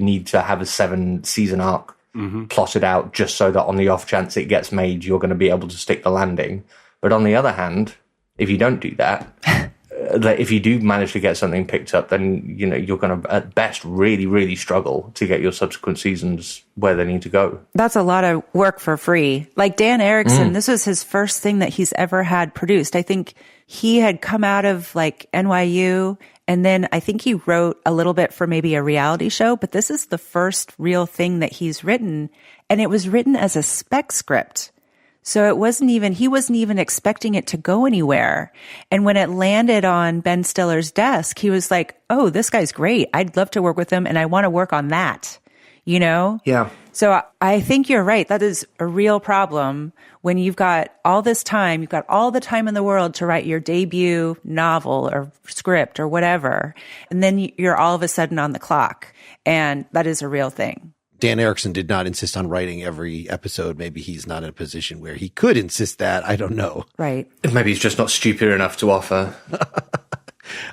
need to have a 7-season arc plotted out just so that on the off chance it gets made, you're going to be able to stick the landing. But on the other hand, if you don't do that, that if you do manage to get something picked up, then you're going to at best really, really struggle to get your subsequent seasons where they need to go. That's a lot of work for free. Like Dan Erickson, this was his first thing that he's ever had produced. I think he had come out of like NYU, and then I think he wrote a little bit for maybe a reality show, but this is the first real thing that he's written, and it was written as a spec script. So he wasn't even expecting it to go anywhere. And when it landed on Ben Stiller's desk, he was like, oh, this guy's great. I'd love to work with him, and I want to work on that, Yeah. So I think you're right. That is a real problem when you've got all this time, you've got all the time in the world to write your debut novel or script or whatever. And then you're all of a sudden on the clock. And that is a real thing. Dan Erickson did not insist on writing every episode. Maybe he's not in a position where he could insist that. I don't know. Right. Maybe he's just not stupid enough to offer.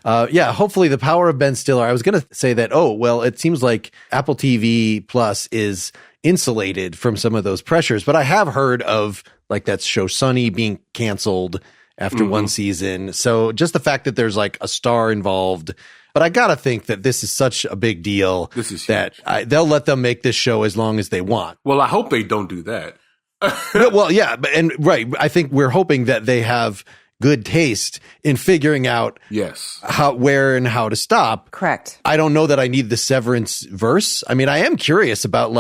Hopefully the power of Ben Stiller. I was going to say that, it seems like Apple TV Plus is insulated from some of those pressures, but I have heard of like that show Sunny being canceled after one season. So just the fact that there's like a star involved, but I got to think that this is such a big deal that they'll let them make this show as long as they want. Well, I hope they don't do that. I think we're hoping that they have good taste in figuring out where and how to stop. Correct. I don't know that I need the Severance verse. I mean, I am curious about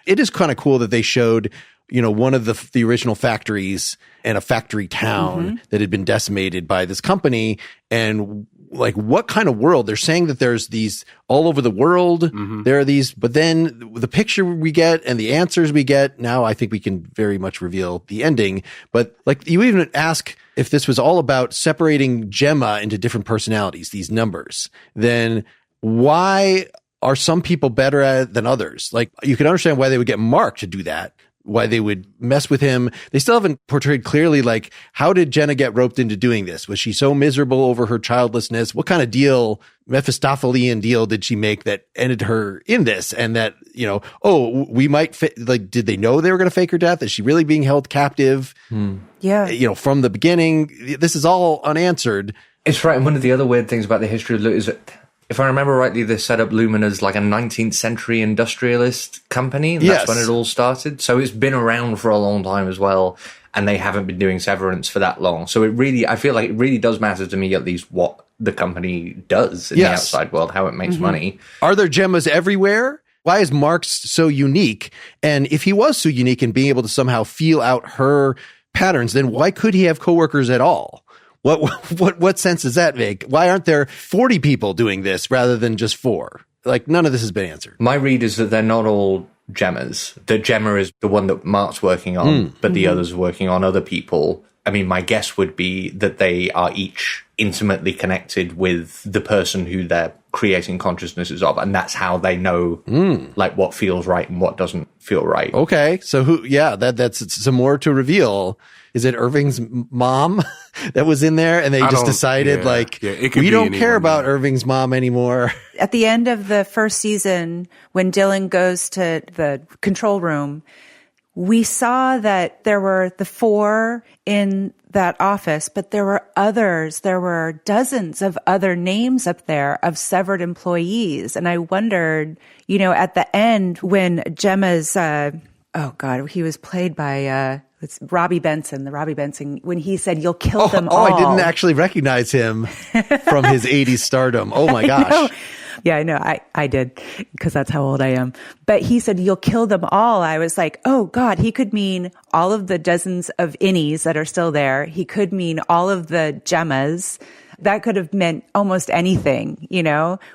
it is kind of cool that they showed, one of the original factories and a factory town that had been decimated by this company, and like what kind of world. They're saying that there's these all over the world. There are these, but then the picture we get and the answers we get now, I think we can very much reveal the ending. But like you even ask if this was all about separating Gemma into different personalities, these numbers, then why are some people better at it than others? Like you can understand why they would get Mark to do that, why they would mess with him. They still haven't portrayed clearly, like, how did Jenna get roped into doing this? Was she so miserable over her childlessness? What kind of deal, Mephistophelian deal, did she make that ended her in this? And that, we might, did they know they were going to fake her death? Is she really being held captive? Yeah. From the beginning, this is all unanswered. It's right. And one of the other weird things about the history of Lumen is that, if I remember rightly, they set up Lumen as like a 19th century industrialist company. And that's when it all started. So it's been around for a long time as well. And they haven't been doing Severance for that long. So I feel like it really does matter to me, at least, what the company does in the outside world, how it makes money. Are there Gemmas everywhere? Why is Mark's so unique? And if he was so unique in being able to somehow feel out her patterns, then why could he have coworkers at all? What sense does that make? Why aren't there 40 people doing this rather than just 4? Like, none of this has been answered. My read is that they're not all Gemmas. That Gemma is the one that Mark's working on, but the others are working on other people. I mean, my guess would be that they are each intimately connected with the person who they're creating consciousnesses of, and that's how they know like what feels right and what doesn't feel right. Okay, so that's some more to reveal. Is it Irving's mom that was in there, and they just decided we don't care about Irving's mom anymore? At the end of the first season, when Dylan goes to the control room, we saw that there were the 4 in that office, but there were others. There were dozens of other names up there of severed employees. And I wondered, at the end when Gemma's, he was played by, it's Robbie Benson, when he said, "You'll kill them all." I didn't actually recognize him from his 80s stardom. Oh my gosh. Yeah, I know. I did, because that's how old I am. But he said, "You'll kill them all." I was like, oh God, he could mean all of the dozens of innies that are still there. He could mean all of the Gemmas. That could have meant almost anything,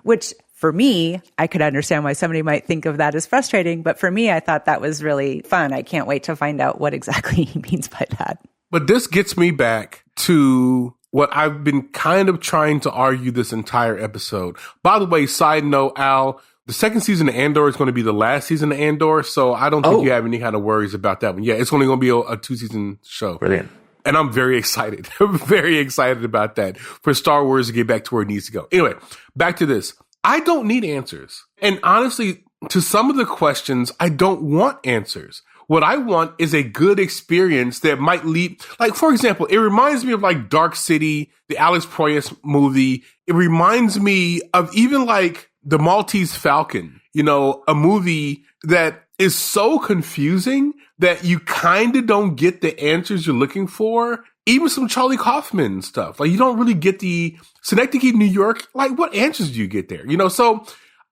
which for me, I could understand why somebody might think of that as frustrating. But for me, I thought that was really fun. I can't wait to find out what exactly he means by that. But this gets me back to what I've been kind of trying to argue this entire episode. By the way, side note, Al, the second season of Andor is going to be the last season of Andor, so I don't think you have any kind of worries about that one. Yeah, it's only going to be a 2-season show. Brilliant. And I'm very excited. I'm very excited about that for Star Wars to get back to where it needs to go. Anyway, back to this. I don't need answers. And honestly, to some of the questions, I don't want answers. What I want is a good experience that might lead, like, for example, it reminds me of like Dark City, the Alex Proyas movie. It reminds me of even like The Maltese Falcon, you know, a movie that is so confusing that you kind of don't get the answers you're looking for. Even some Charlie Kaufman stuff. Like, you don't really get the Synecdoche, New York. Like, what answers do you get there? You know, so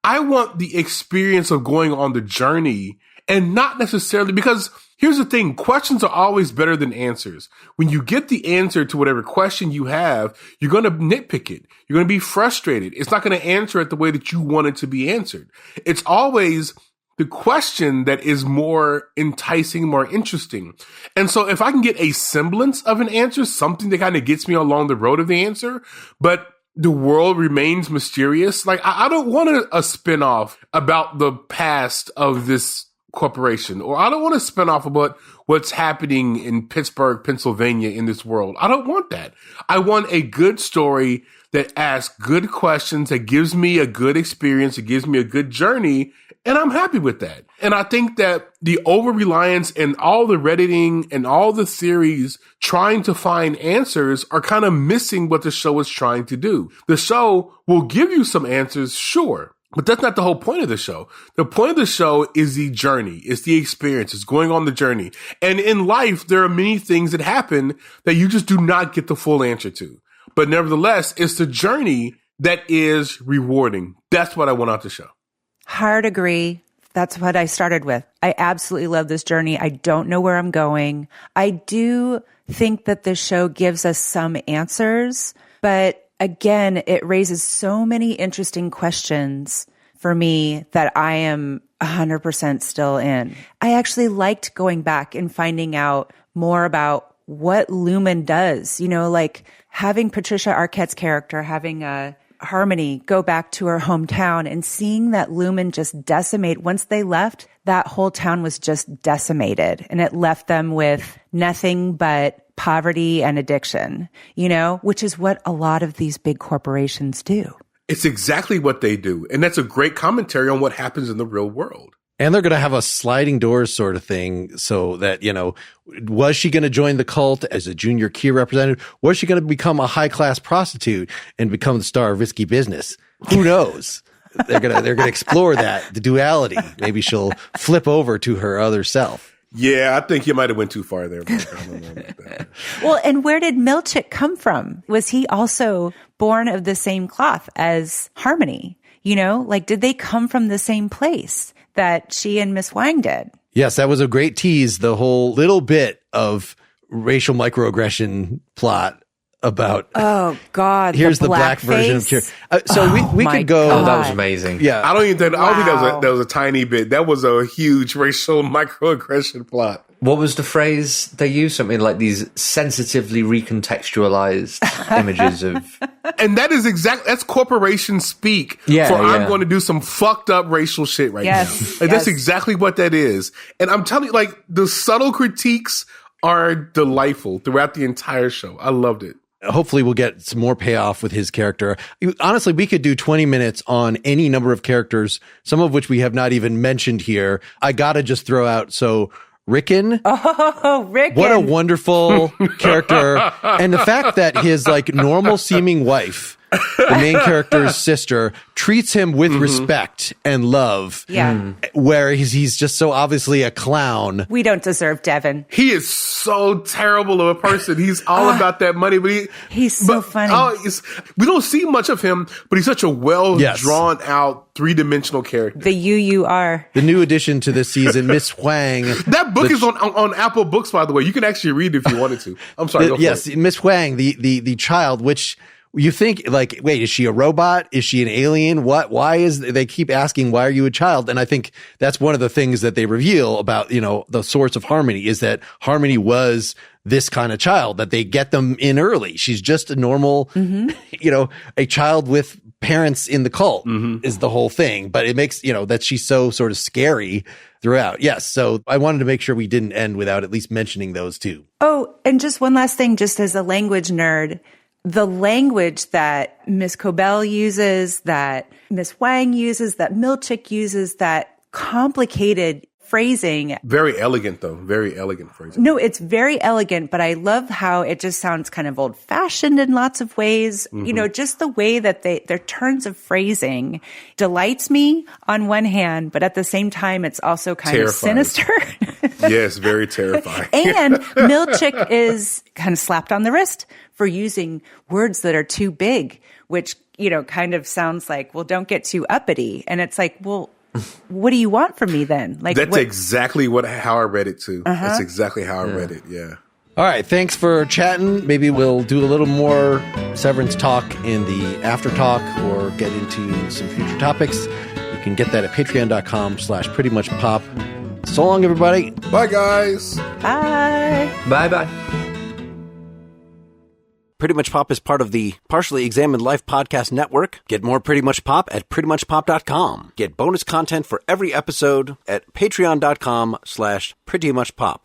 I want the experience of going on the journey, and not necessarily, because here's the thing, questions are always better than answers. When you get the answer to whatever question you have, you're going to nitpick it. You're going to be frustrated. It's not going to answer it the way that you want it to be answered. It's always the question that is more enticing, more interesting. And so if I can get a semblance of an answer, something that kind of gets me along the road of the answer, but the world remains mysterious, like I don't want a spinoff about the past of this corporation, or I don't want a spinoff about what's happening in Pittsburgh, Pennsylvania in this world. I don't want that. I want a good story that asks good questions, that gives me a good experience, that gives me a good journey, and I'm happy with that. And I think that the over-reliance and all the Redditing and all the theories trying to find answers are kind of missing what the show is trying to do. The show will give you some answers, sure, but that's not the whole point of the show. The point of the show is the journey. It's the experience. It's going on the journey. And in life, there are many things that happen that you just do not get the full answer to. But nevertheless, it's the journey that is rewarding. That's what I want out the show. Hard agree. That's what I started with. I absolutely love this journey. I don't know where I'm going. I do think that this show gives us some answers, but again, it raises so many interesting questions for me that I am 100% still in. I actually liked going back and finding out more about what Lumen does, you know, like having Patricia Arquette's character, having Harmony go back to her hometown and seeing that Lumen just decimate. Once they left, that whole town was just decimated, and it left them with nothing but poverty and addiction, you know, which is what a lot of these big corporations do. It's exactly what they do. And that's a great commentary on what happens in the real world. And they're going to have a sliding doors sort of thing, so that, you know, was she going to join the cult as a junior key representative? Was she going to become a high-class prostitute and become the star of Risky Business? Who knows? They're going to explore that, the duality. Maybe she'll flip over to her other self. Yeah, I think you might have went too far there. I don't know about that. Well, and where did Milchick come from? Was he also born of the same cloth as Harmony? You know, like, did they come from the same place that she and Miss Wang did? Yes, that was a great tease, the whole little bit of racial microaggression plot about, oh God, here's the black version of Kira. So we could go. God. Oh, that was amazing. Yeah. I don't think that was a tiny bit. That was a huge racial microaggression plot. What was the phrase they used? Something like these sensitively recontextualized images of... And that is that's corporation speak I'm going to do some fucked up racial shit right now. Like, that's exactly what that is. And I'm telling you, like, the subtle critiques are delightful throughout the entire show. I loved it. Hopefully we'll get some more payoff with his character. Honestly, we could do 20 minutes on any number of characters, some of which we have not even mentioned here. I gotta just throw out, so Rickon. Oh, Rickon. What a wonderful character. And the fact that his like normal seeming wife, the main character's sister, treats him with respect and love. Yeah. Where he's just so obviously a clown. We don't deserve Devin. He is so terrible of a person. He's all about that money, but he's so funny. We don't see much of him, but he's such a drawn out, three-dimensional character. The UUR. The new addition to this season, Miss Huang. That book is on Apple Books, by the way. You can actually read it if you wanted to. I'm sorry. Yes, Miss Huang, the child, which you think, like, wait, is she a robot? Is she an alien? Why they keep asking, why are you a child? And I think that's one of the things that they reveal about, you know, the source of Harmony is that Harmony was this kind of child, that they get them in early. She's just a normal, you know, a child with parents in the cult is the whole thing. But it makes, that she's so sort of scary throughout. Yes. So I wanted to make sure we didn't end without at least mentioning those two. Oh, and just one last thing, just as a language nerd, the language that Miss Cobell uses, that Miss Wang uses, that Milchick uses, that complicated phrasing. Very elegant, though. Very elegant phrasing. No, it's very elegant, but I love how it just sounds kind of old-fashioned in lots of ways. Just the way that their turns of phrasing delights me on one hand, but at the same time, it's also kind of sinister. Yes, very terrifying. And Milchick is kind of slapped on the wrist for using words that are too big, which, kind of sounds like, well, don't get too uppity. And it's like, well, what do you want from me then? Like that's exactly how I read it too. That's exactly how I read it. Yeah. All right. Thanks for chatting. Maybe we'll do a little more Severance talk in the after talk or get into some future topics. You can get that at patreon.com/prettymuchpop. So long, everybody. Bye, guys. Bye. Bye-bye. Pretty Much Pop is part of the Partially Examined Life podcast network. Get more Pretty Much Pop at prettymuchpop.com. Get bonus content for every episode at patreon.com/prettymuchpop.